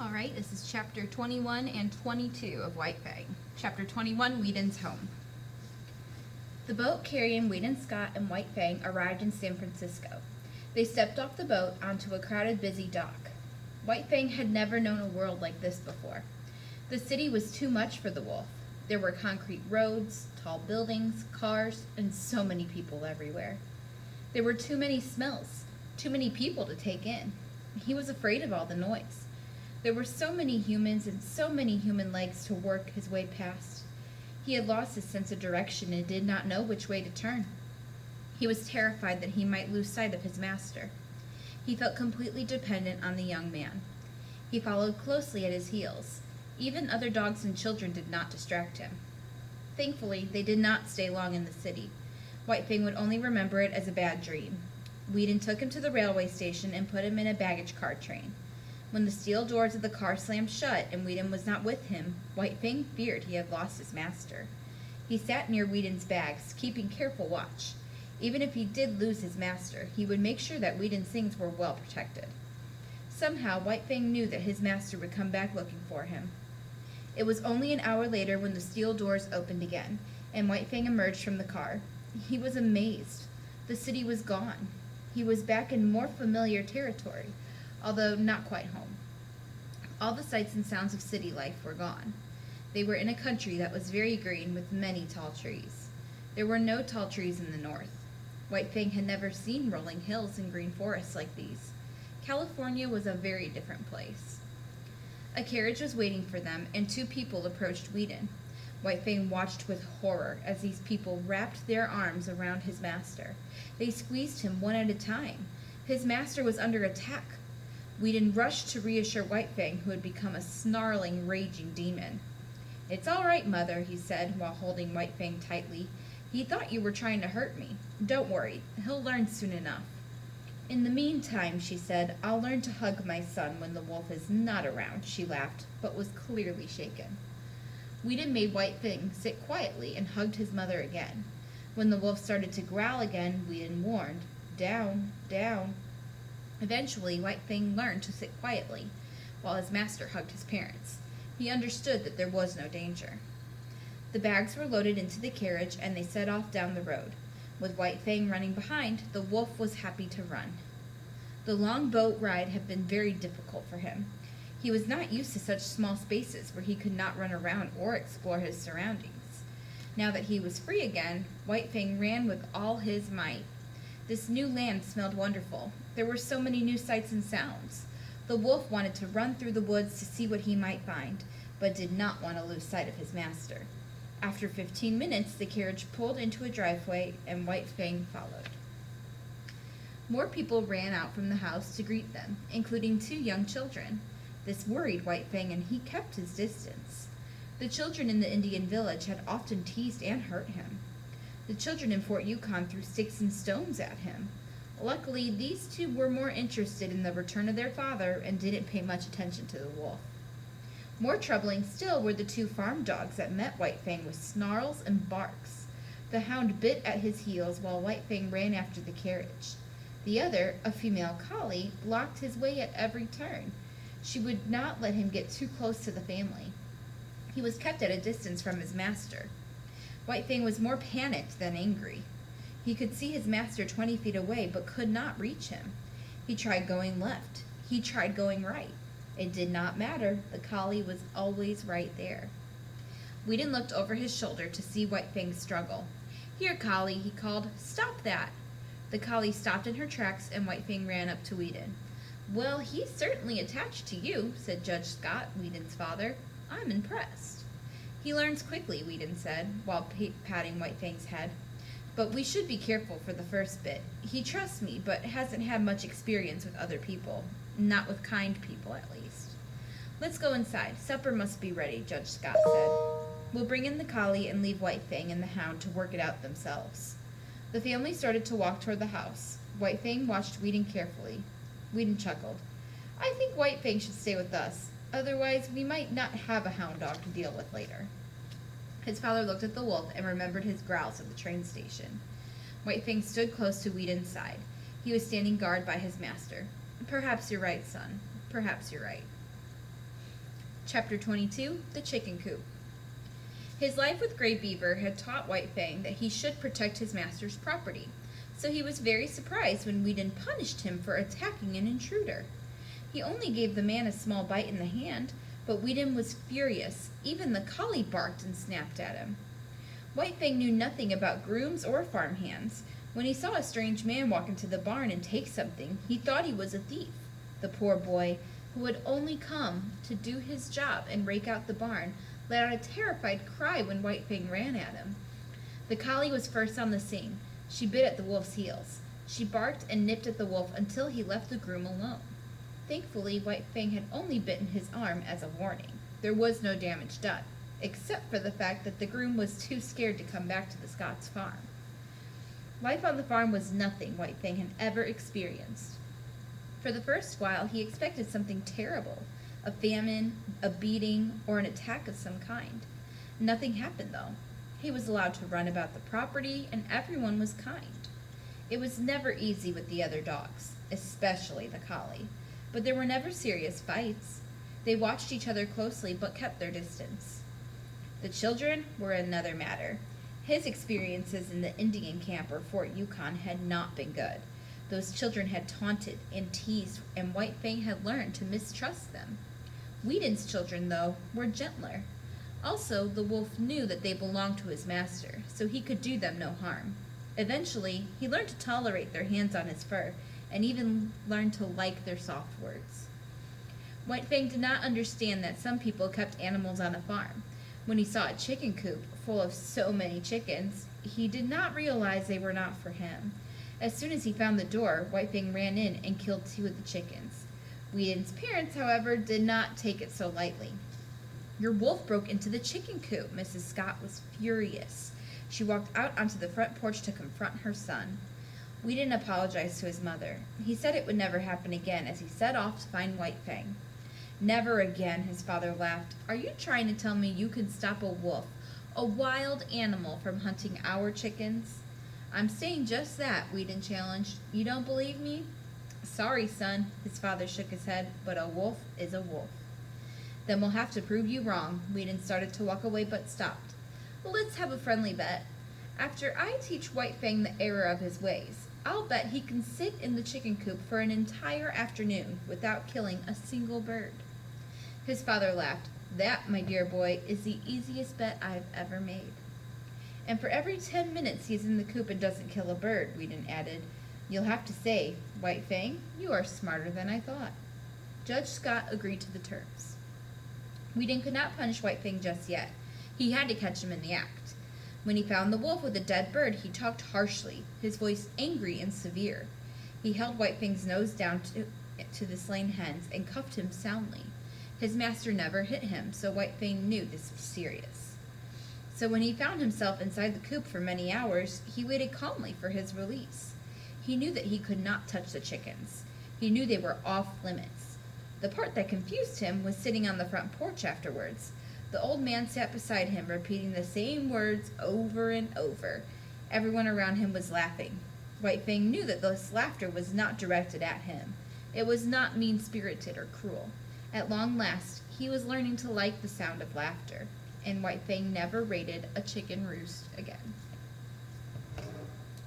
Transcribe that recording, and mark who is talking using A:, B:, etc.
A: All right, this is chapter 21 and 22 of White Fang. Chapter 21, Whedon's Home. The boat carrying Whedon Scott and White Fang arrived in San Francisco. They stepped off the boat onto a crowded, busy dock. White Fang had never known a world like this before. The city was too much for the wolf. There were concrete roads, tall buildings, cars, and so many people everywhere. There were too many smells, too many people to take in. He was afraid of all the noise. There were so many humans and so many human legs to work his way past. He had lost his sense of direction and did not know which way to turn. He was terrified that he might lose sight of his master. He felt completely dependent on the young man. He followed closely at his heels. Even other dogs and children did not distract him. Thankfully, they did not stay long in the city. White Fang would only remember it as a bad dream. Whedon took him to the railway station and put him in a baggage car train. When the steel doors of the car slammed shut and Whedon was not with him, White Fang feared he had lost his master. He sat near Whedon's bags, keeping careful watch. Even if he did lose his master, he would make sure that Whedon's things were well protected. Somehow, White Fang knew that his master would come back looking for him. It was only an hour later when the steel doors opened again, and White Fang emerged from the car. He was amazed. The city was gone. He was back in more familiar territory, although not quite home. All the sights and sounds of city life were gone. They were in a country that was very green with many tall trees. There were no tall trees in the north. White Fang had never seen rolling hills and green forests like these. California was a very different place. A carriage was waiting for them, and two people approached Whedon. White Fang watched with horror as these people wrapped their arms around his master. They squeezed him one at a time. His master was under attack. Whedon rushed to reassure White Fang, who had become a snarling, raging demon. "It's all right, Mother," he said, while holding White Fang tightly. "He thought you were trying to hurt me. Don't worry. He'll learn soon enough." "In the meantime," she said, "I'll learn to hug my son when the wolf is not around." She laughed, but was clearly shaken. Whedon made White Fang sit quietly and hugged his mother again. When the wolf started to growl again, Whedon warned, "Down, down." Eventually, White Fang learned to sit quietly, while his master hugged his parents. He understood that there was no danger. The bags were loaded into the carriage, and they set off down the road. With White Fang running behind, the wolf was happy to run. The long boat ride had been very difficult for him. He was not used to such small spaces where he could not run around or explore his surroundings. Now that he was free again, White Fang ran with all his might. This new land smelled wonderful. There were so many new sights and sounds. The wolf wanted to run through the woods to see what he might find, but did not want to lose sight of his master. After 15 minutes, the carriage pulled into a driveway, and White Fang followed. More people ran out from the house to greet them, including two young children. This worried White Fang, and he kept his distance. The children in the Indian village had often teased and hurt him. The children in Fort Yukon threw sticks and stones at him. Luckily, these two were more interested in the return of their father and didn't pay much attention to the wolf. More troubling still were the two farm dogs that met White Fang with snarls and barks. The hound bit at his heels while White Fang ran after the carriage. The other, a female collie, blocked his way at every turn. She would not let him get too close to the family. He was kept at a distance from his master. White Fang was more panicked than angry. He could see his master 20 feet away, but could not reach him. He tried going left. He tried going right. It did not matter. The collie was always right there. Whedon looked over his shoulder to see White Fang struggle. "Here, collie," he called. "Stop that." The collie stopped in her tracks, and White Fang ran up to Whedon. "Well, he's certainly attached to you," said Judge Scott, Whedon's father. "I'm impressed." "He learns quickly," Whedon said, while patting White Fang's head. "But we should be careful for the first bit. He trusts me, but hasn't had much experience with other people. Not with kind people, at least." "Let's go inside. Supper must be ready," Judge Scott said. "We'll bring in the collie and leave White Fang and the hound to work it out themselves." The family started to walk toward the house. White Fang watched Whedon carefully. Whedon chuckled. "I think White Fang should stay with us. Otherwise, we might not have a hound dog to deal with later." His father looked at the wolf and remembered his growls at the train station. White Fang stood close to Whedon's side. He was standing guard by his master. "Perhaps you're right, son. Perhaps you're right." Chapter 22, The Chicken Coop. His life with Gray Beaver had taught White Fang that he should protect his master's property, so he was very surprised when Whedon punished him for attacking an intruder. He only gave the man a small bite in the hand, but Whedon was furious. Even the collie barked and snapped at him. White Fang knew nothing about grooms or farm hands. When he saw a strange man walk into the barn and take something, he thought he was a thief. The poor boy, who had only come to do his job and rake out the barn, let out a terrified cry when White Fang ran at him. The collie was first on the scene. She bit at the wolf's heels. She barked and nipped at the wolf until he left the groom alone. Thankfully, White Fang had only bitten his arm as a warning. There was no damage done, except for the fact that the groom was too scared to come back to the Scots farm. Life on the farm was nothing White Fang had ever experienced. For the first while, he expected something terrible, a famine, a beating, or an attack of some kind. Nothing happened, though. He was allowed to run about the property, and everyone was kind. It was never easy with the other dogs, especially the collie, but there were never serious fights. They watched each other closely, but kept their distance. The children were another matter. His experiences in the Indian camp or Fort Yukon had not been good. Those children had taunted and teased, and White Fang had learned to mistrust them. Whedon's children, though, were gentler. Also, the wolf knew that they belonged to his master, so he could do them no harm. Eventually, he learned to tolerate their hands on his fur, and even learned to like their soft words. White Fang did not understand that some people kept animals on a farm. When he saw a chicken coop full of so many chickens, he did not realize they were not for him. As soon as he found the door, White Fang ran in and killed 2 of the chickens. Whedon's parents, however, did not take it so lightly. "Your wolf broke into the chicken coop." Mrs. Scott was furious. She walked out onto the front porch to confront her son. Whedon apologized to his mother. He said it would never happen again as he set off to find White Fang. "Never again," his father laughed. "Are you trying to tell me you can stop a wolf, a wild animal, from hunting our chickens?" "I'm saying just that," Whedon challenged. "You don't believe me?" "Sorry, son," his father shook his head, "but a wolf is a wolf." "Then we'll have to prove you wrong." Whedon started to walk away but stopped. "Let's have a friendly bet. After I teach White Fang the error of his ways, I'll bet he can sit in the chicken coop for an entire afternoon without killing a single bird." His father laughed. "That, my dear boy, is the easiest bet I've ever made." "And for every 10 minutes he's in the coop and doesn't kill a bird," Whedon added, "you'll have to say, 'White Fang, you are smarter than I thought.'" Judge Scott agreed to the terms. Whedon could not punish White Fang just yet. He had to catch him in the act. When he found the wolf with a dead bird, he talked harshly, his voice angry and severe. He held White Fang's nose down to the slain hens and cuffed him soundly. His master never hit him, so White Fang knew this was serious. So when he found himself inside the coop for many hours, he waited calmly for his release. He knew that he could not touch the chickens. He knew they were off limits. The part that confused him was sitting on the front porch afterwards. The old man sat beside him, repeating the same words over and over. Everyone around him was laughing. White Fang knew that this laughter was not directed at him. It was not mean-spirited or cruel. At long last, he was learning to like the sound of laughter, and White Fang never raided a chicken roost again.